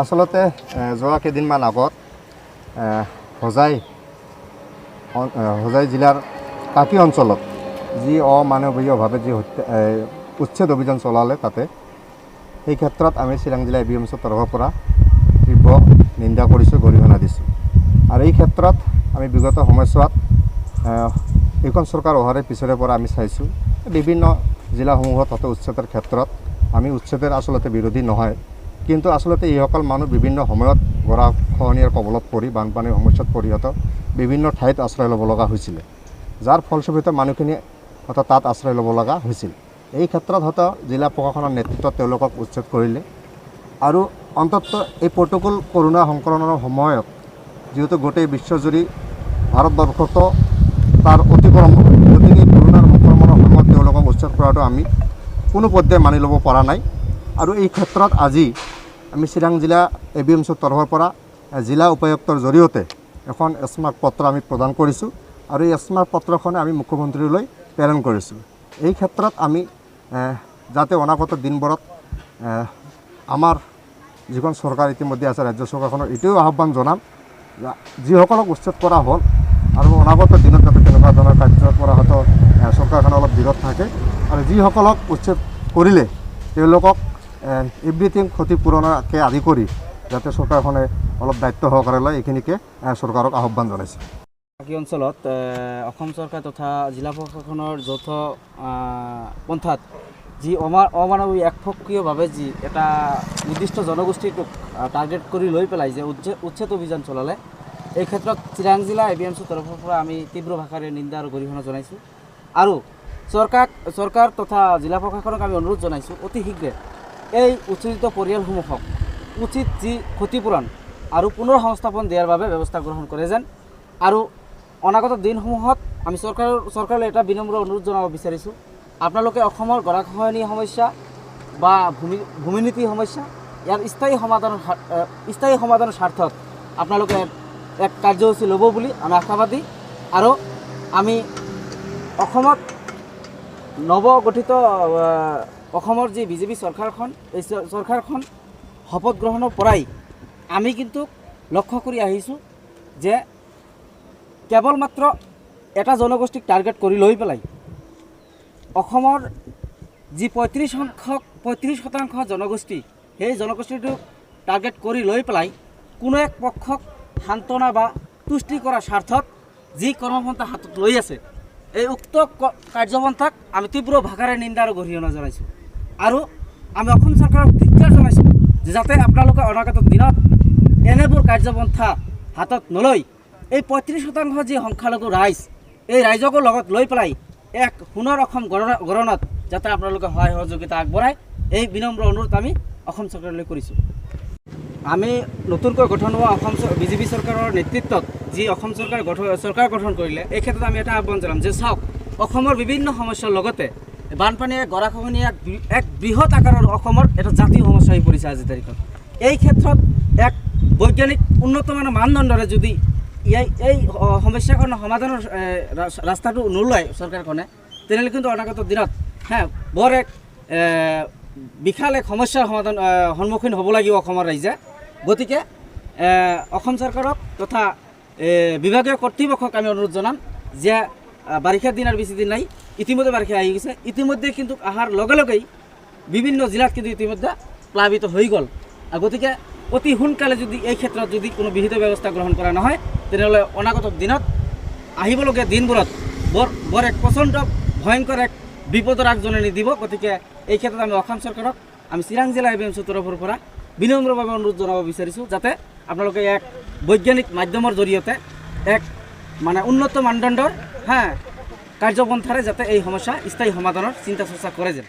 আচলতে যোৱা কেইদিনমান আগত হোজাই জিলাৰ কাকি অঞ্চলত যি অমানৱীয়ভাৱে যি উচ্ছেদ অভিযান চলালে তাতে সেই ক্ষেত্ৰত আমি চিৰাং জিলা ABMCৰ তৰফৰ পৰা তীব্ৰ নিন্দা কৰিছোঁ, গৰিহণা দিছোঁ। আৰু এই ক্ষেত্ৰত আমি বিগত সময়ছোৱাত এইখন চৰকাৰ অহাৰে পিছৰে পৰা আমি চাইছোঁ বিভিন্ন জিলাসমূহত হয়তো উচ্ছেদৰ ক্ষেত্ৰত আমি উচ্ছেদেৰ আচলতে বিৰোধী নহয়, কিন্তু আচলতে এইসকল মানুহ বিভিন্ন সময়ত গৰাখহনীয়াৰ কবলত পৰি বানপানীৰ সমস্যাত পৰিণত বিভিন্ন ঠাইত আশ্ৰয় ল'ব লগা হৈছিলে, যাৰ ফলস্বৰূপে মানুহখিনি হয়তো তাত আশ্ৰয় ল'ব লগা হৈছিল। এই ক্ষেত্ৰত হয়তো জিলা প্ৰশাসনৰ নেতৃত্বত তেওঁলোকক উচ্ছেদ কৰিলে। আৰু অন্ততঃ এই প্ৰতিকূল কৰোণা সংক্ৰমণৰ সময়ত যিহেতু গোটেই বিশ্বজুৰি ভাৰতবৰ্ষতো তাৰ অতিক্ৰম গতিকে কৰোণাৰ সংক্ৰমণৰ সময়ত তেওঁলোকক উচ্ছেদ কৰাটো আমি কোনো পৰ্যায়ে মানি ল'ব পৰা নাই। আৰু এই ক্ষেত্ৰত আজি আমি চিৰাং জিলা ABMCৰ তৰফৰ পৰা জিলা উপায়ুক্তৰ জৰিয়তে এখন স্মাৰক পত্ৰ আমি প্ৰদান কৰিছোঁ আৰু এই স্মাৰক পত্ৰখনে আমি মুখ্যমন্ত্ৰীলৈ প্ৰেৰণ কৰিছোঁ। এই ক্ষেত্ৰত আমি যাতে অনাগত দিনবোৰত আমাৰ যিখন চৰকাৰ ইতিমধ্যে আছে ৰাজ্য চৰকাৰখনৰ এইটোও আহ্বান জনাম, যিসকলক উচ্ছেদ কৰা হ'ল আৰু অনাগত দিনত যাতে তেনেকুৱা ধৰণৰ কাৰ্যৰ পৰা হয়তো চৰকাৰখন অলপ বিৰত থাকে আৰু যিসকলক উচ্ছেদ কৰিলে তেওঁলোকক এভৰিথিং ক্ষতিপূৰণকে আদি কৰি যাতে চৰকাৰখনে অলপ দায়িত্ব সহকাৰে লয়, এইখিনিকে চৰকাৰক আহ্বান জনাইছে। কাকি অঞ্চলত অসম চৰকাৰ তথা জিলা প্ৰশাসনৰ যৌথ পন্থাত যি অমানৱীয় একপক্ষীয়ভাৱে যি এটা নিৰ্দিষ্ট জনগোষ্ঠীটোক টাৰ্গেট কৰি লৈ পেলাই যে উচ্ছেদ অভিযান চলালে, এই ক্ষেত্ৰত চিৰাং জিলা ABMCৰ তৰফৰ পৰা আমি তীব্ৰ ভাষাৰে নিন্দা আৰু গৰিহণা জনাইছোঁ। আৰু চৰকাৰ তথা জিলা প্ৰশাসনক আমি অনুৰোধ জনাইছোঁ অতি শীঘ্ৰে এই উচ্ছেদিত পৰিয়ালসমূহক উচিত যি ক্ষতিপূৰণ আৰু পুনৰ সংস্থাপন দিয়াৰ বাবে ব্যৱস্থা গ্ৰহণ কৰে যেন। আৰু অনাগত দিনসমূহত আমি চৰকাৰলৈ এটা বিনম্ৰ অনুৰোধ জনাব বিচাৰিছোঁ, আপোনালোকে অসমৰ গৰাখহনীয়া সমস্যা বা ভূমিনীতি সমস্যা ইয়াৰ স্থায়ী সমাধানৰ স্বাৰ্থত আপোনালোকে এক কাৰ্যসূচী ল'ব বুলি আমি আশাবাদী। আৰু আমি অসমত নৱগঠিত অসমৰ যি বিজেপি চৰকাৰখন, এই চৰকাৰখন শপত গ্ৰহণৰ পৰাই আমি কিন্তু লক্ষ্য কৰি আহিছোঁ যে কেৱল মাত্ৰ এটা জনগোষ্ঠীক টাৰ্গেট কৰি লৈ পেলাই অসমৰ যি 35% জনগোষ্ঠী, সেই জনগোষ্ঠীটোক টাৰ্গেট কৰি লৈ পেলাই কোনো এক পক্ষক সান্তনা বা তুষ্টি কৰাৰ স্বাৰ্থত যি কৰ্মপন্থা হাতত লৈ আছে, এই উক্ত কাৰ্যপন্থাক আমি তীব্ৰ ভাষাৰে নিন্দা আৰু গৰিহণা জনাইছোঁ। আৰু আমি অসম চৰকাৰক ধিক্কাৰ জনাইছোঁ যে যাতে আপোনালোকে অনাগত দিনত এনেবোৰ কাৰ্যপন্থা হাতত নলৈ এই 35% যি সংখ্যালঘু ৰাইজ, এই ৰাইজকো লগত লৈ পেলাই এক সোণৰ অসম গঢ়নত যাতে আপোনালোকে সহায় সহযোগিতা আগবঢ়ায়, এই বিনম্ৰ অনুৰোধ আমি অসম চৰকাৰলৈ কৰিছোঁ। আমি নতুনকৈ গঠন হোৱা অসম বিজেপি চৰকাৰৰ নেতৃত্বত যি অসম চৰকাৰ গঠন কৰিলে, এই ক্ষেত্ৰত আমি এটা আহ্বান জনাম যে চাওক, অসমৰ বিভিন্ন সমস্যাৰ লগতে বানপানীয়ে গৰাখহনীয়া এক বৃহৎ আকাৰৰ অসমৰ এটা জাতীয় সমস্যা হৈ পৰিছে আজিৰ তাৰিখত। এই ক্ষেত্ৰত এক বৈজ্ঞানিক উন্নতমানৰ মানদণ্ডৰে যদি এই সমস্যাখনৰ সমাধানৰ ৰাস্তাটো নোলায় চৰকাৰখনে, তেনেহ'লে কিন্তু অনাগত দিনত বৰ এক বিশাল এক সমস্যাৰ সন্মুখীন হ'ব লাগিব অসমৰ ৰাইজে। গতিকে অসম চৰকাৰক তথা বিভাগীয় কৰ্তৃপক্ষক আমি অনুৰোধ জনাম যে বাৰিষাৰ দিন আৰু বেছি দিন নাই, ইতিমধ্যে বাৰিষা আহি গৈছে, ইতিমধ্যে কিন্তু অহাৰ লগে লগেই বিভিন্ন জিলাত কিন্তু ইতিমধ্যে প্লাবিত হৈ গ'ল। গতিকে অতি সোনকালে যদি এই ক্ষেত্ৰত যদি কোনো বিহিত ব্যৱস্থা গ্ৰহণ কৰা নহয়, তেনেহ'লে অনাগত দিনত আহিবলগীয়া দিনবোৰত বৰ এক প্ৰচণ্ড ভয়ংকৰ এক বিপদৰ আগজননী দিব। গতিকে এই ক্ষেত্ৰত আমি অসম চৰকাৰক আমি চিৰাং জিলা ABMCৰ তৰফৰ পৰা বিনম্ৰভাৱে অনুৰোধ জনাব বিচাৰিছোঁ যাতে আপোনালোকে এক বৈজ্ঞানিক মাধ্যমৰ জৰিয়তে এক উন্নত মানদণ্ডৰ কাৰ্যপন্থাৰে যাতে এই সমস্যা স্থায়ী সমাধানৰ চিন্তা চৰ্চা কৰে যেন।